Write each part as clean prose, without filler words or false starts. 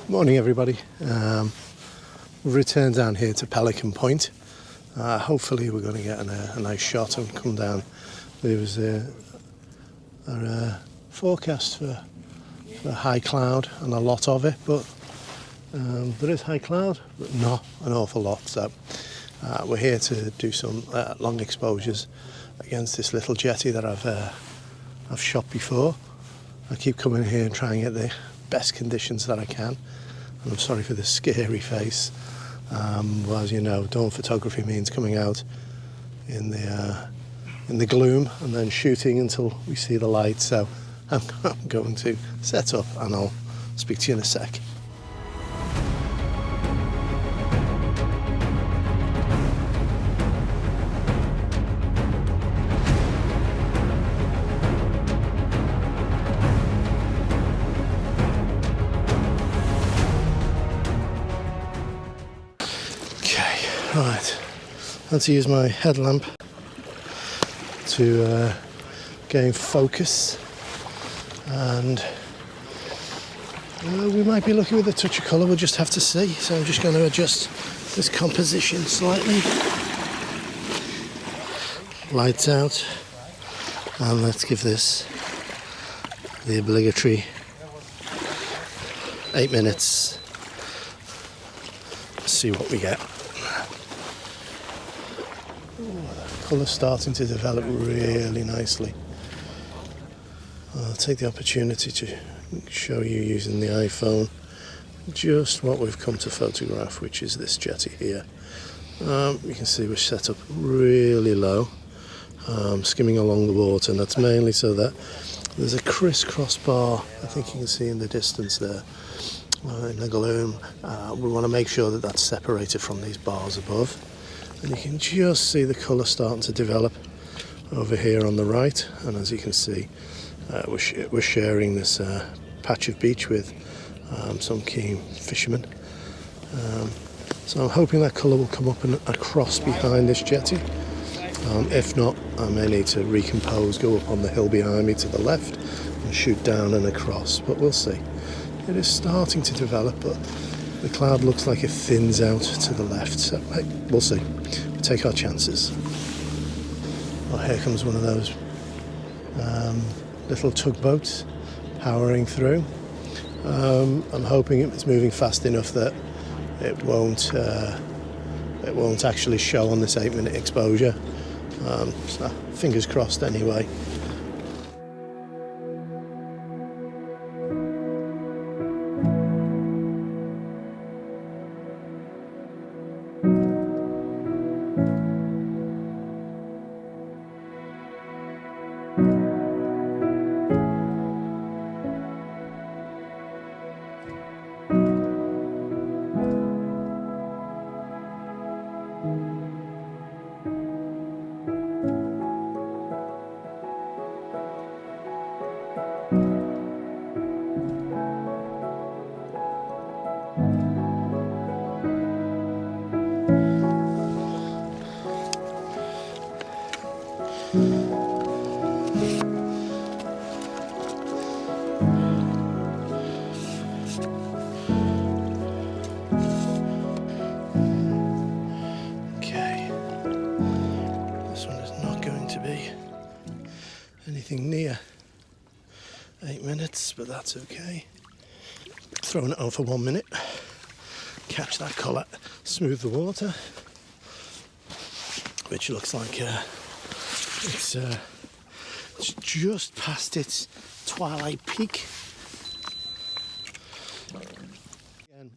Morning everybody. We've returned down here to Pelican Point. Hopefully we're going to get a nice shot and come down. There was a forecast for high cloud and a lot of it, but there is high cloud but not an awful lot, so we're here to do some long exposures against this little jetty that I've shot before. I keep coming here and trying to get the best conditions that I can. And I'm sorry for the scary face. Well, as you know, dawn photography means coming out in the gloom and then shooting until we see the light. So I'm going to set up and I'll speak to you in a sec. Right, I had to use my headlamp to gain focus, and we might be lucky with a touch of colour, we'll just have to see. So I'm just going to adjust this composition slightly. Lights out, and let's give this the obligatory 8 minutes. Let's see what we get. Colour starting to develop really nicely. I'll take the opportunity to show you using the iPhone just what we've come to photograph, which is this jetty here. You can see we're set up really low, skimming along the water, and that's mainly so that there's a crisscross bar, I think you can see in the distance there, in the gloom. We want to make sure that that's separated from these bars above. And you can just see the colour starting to develop over here on the right, and as you can see we're sharing this patch of beach with some keen fishermen, so I'm hoping that colour will come up and across behind this jetty. If not, I may need to recompose, go up on the hill behind me to the left and shoot down and across, but we'll see. It is starting to develop, but the cloud looks like it thins out to the left, so hey, we'll see. We'll take our chances. Oh, here comes one of those little tugboats powering through. I'm hoping it's moving fast enough that it won't actually show on this 8-minute exposure. So fingers crossed anyway. Anything near 8 minutes, but that's okay. Throwing it on for 1 minute, catch that colour, smooth the water, which looks like it's just past its twilight peak. Again,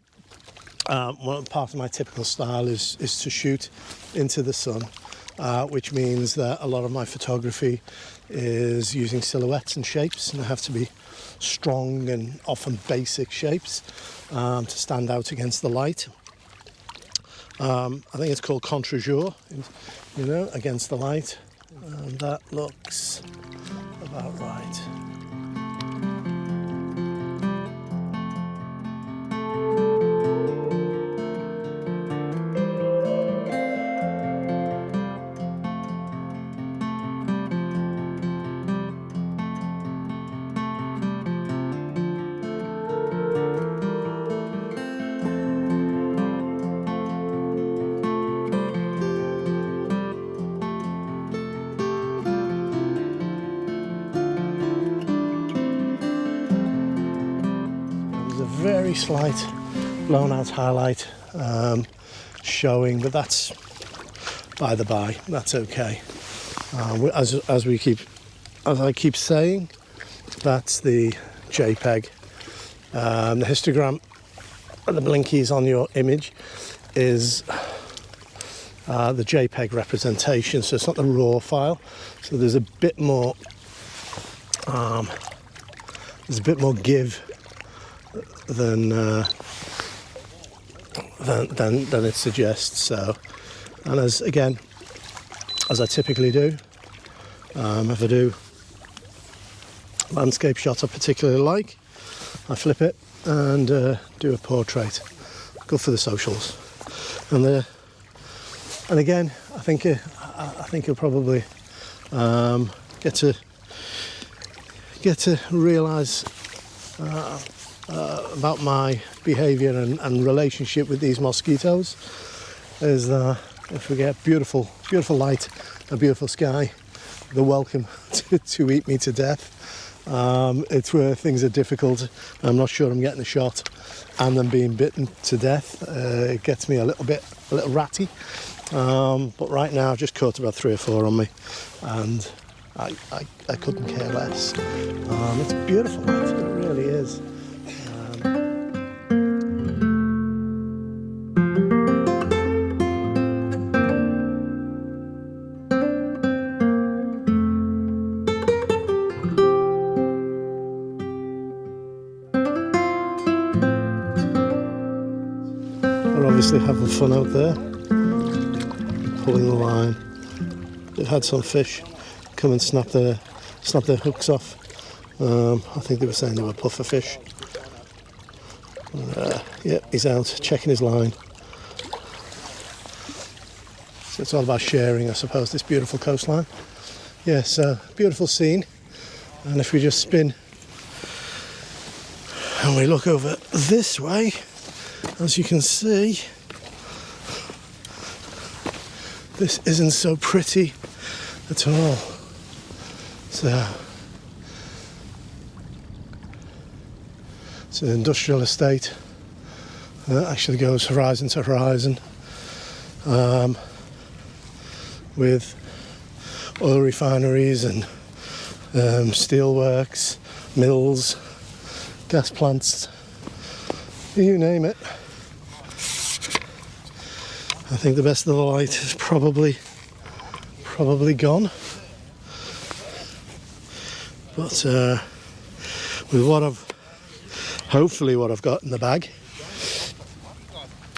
one part of my typical style is to shoot into the sun, which means that a lot of my photography is using silhouettes and shapes, and they have to be strong and often basic shapes to stand out against the light. I think it's called contre-jour, you know, against the light, and that looks about right. very slight blown out highlight showing, but that's by the by, that's okay. As I keep saying, that's the JPEG. The histogram, the blinkies on your image is the JPEG representation, so it's not the raw file. So there's a bit more give than it suggests. So, and as I typically do, if I do landscape shots I particularly like, I flip it and do a portrait. Good for the socials. And again, I think you'll probably get to realise about my behaviour and relationship with these mosquitoes is that if we get beautiful light, a beautiful sky, they're welcome to eat me to death. It's where things are difficult. I'm not sure I'm getting a shot and then being bitten to death. It gets me a little ratty. But right now I've just caught about 3 or 4 on me, and I couldn't care less. It's beautiful, it really is. They're obviously having fun out there, pulling the line. They've had some fish come and snap their hooks off. I think they were saying they were puffer fish. Yeah, he's out checking his line. So it's all about sharing, I suppose, this beautiful coastline. Yeah, so beautiful scene. And if we just spin and we look over this way, as you can see, this isn't so pretty at all. So it's an industrial estate that actually goes horizon to horizon, with oil refineries and steelworks, mills, gas plants, you name it. I think the best of the light is probably gone. But with hopefully what I've got in the bag,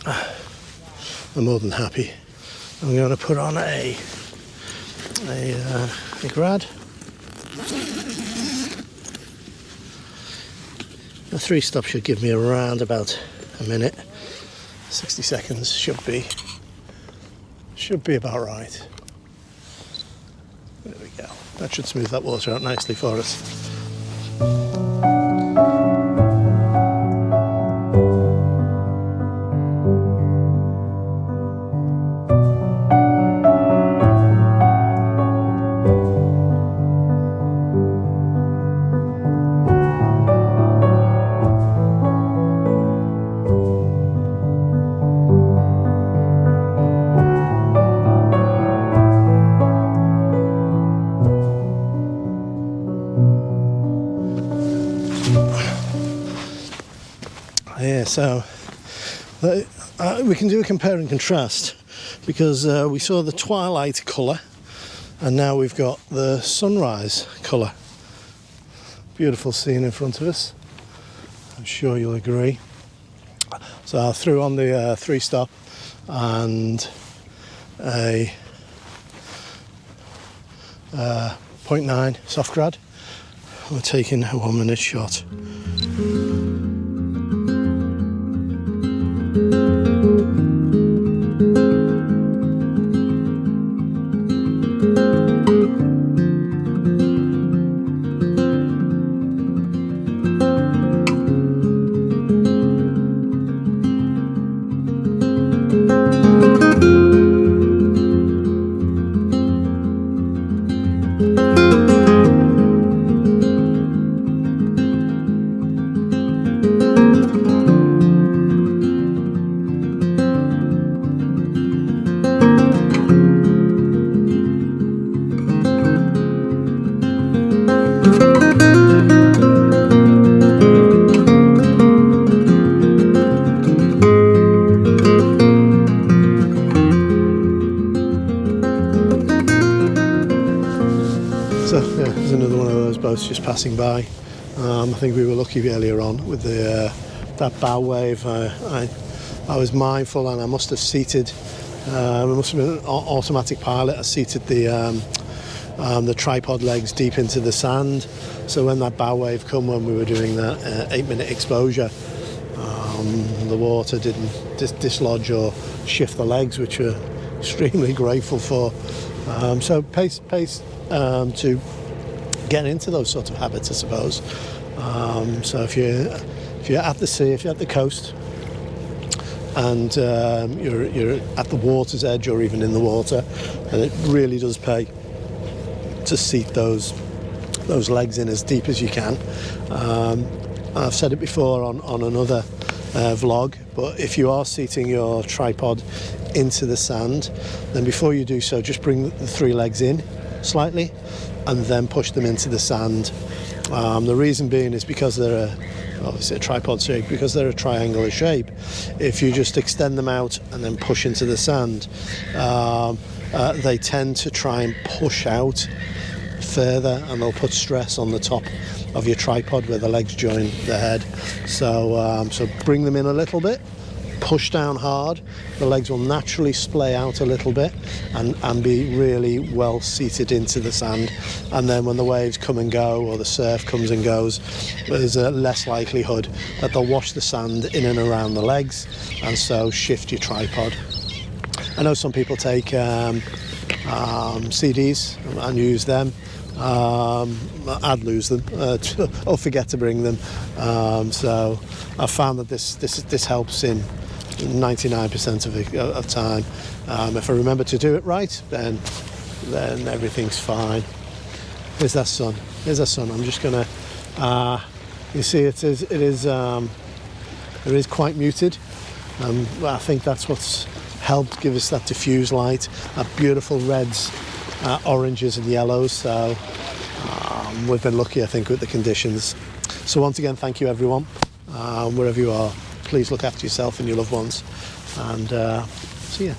I'm more than happy. I'm going to put on a grad. The 3-stop should give me around about a minute. 60 seconds should be about right. There we go. That should smooth that water out nicely for us. Yeah, so we can do a compare and contrast, because we saw the twilight colour and now we've got the sunrise colour. Beautiful scene in front of us, I'm sure you'll agree. So I threw on the 3-stop and a 0.9 soft grad. We're taking a 1-minute shot. boats just passing by. I think we were lucky earlier on with the that bow wave. I was mindful, and I must have seated. It must have been an automatic pilot. I seated the tripod legs deep into the sand, so when that bow wave come, when we were doing that 8-minute exposure, the water didn't dislodge or shift the legs, which we're extremely grateful for. So pace to get into those sort of habits, I suppose. So if you're at the sea, if you're at the coast, and you're at the water's edge or even in the water, and it really does pay to seat those legs in as deep as you can. I've said it before on another vlog, but if you are seating your tripod into the sand, then before you do so, just bring the 3 legs in slightly and then push them into the sand. The reason being is because they're obviously a tripod shape, because they're a triangular shape. If you just extend them out and then push into the sand, they tend to try and push out further, and they'll put stress on the top of your tripod where the legs join the head. So bring them in a little bit, push down hard, the legs will naturally splay out a little bit and be really well seated into the sand. And then when the waves come and go, or the surf comes and goes, there's a less likelihood that they'll wash the sand in and around the legs, and so shift your tripod. I know some people take CDs and use them. I'd lose them or forget to bring them. So I've found that this helps in 99% of time. If I remember to do it right, then everything's fine. Here's that sun. I'm just gonna. You see, it is quite muted. I think that's what's helped give us that diffuse light, beautiful reds, oranges and yellows. So we've been lucky, I think, with the conditions. So once again, thank you everyone. Wherever you are, please look after yourself and your loved ones, and see you.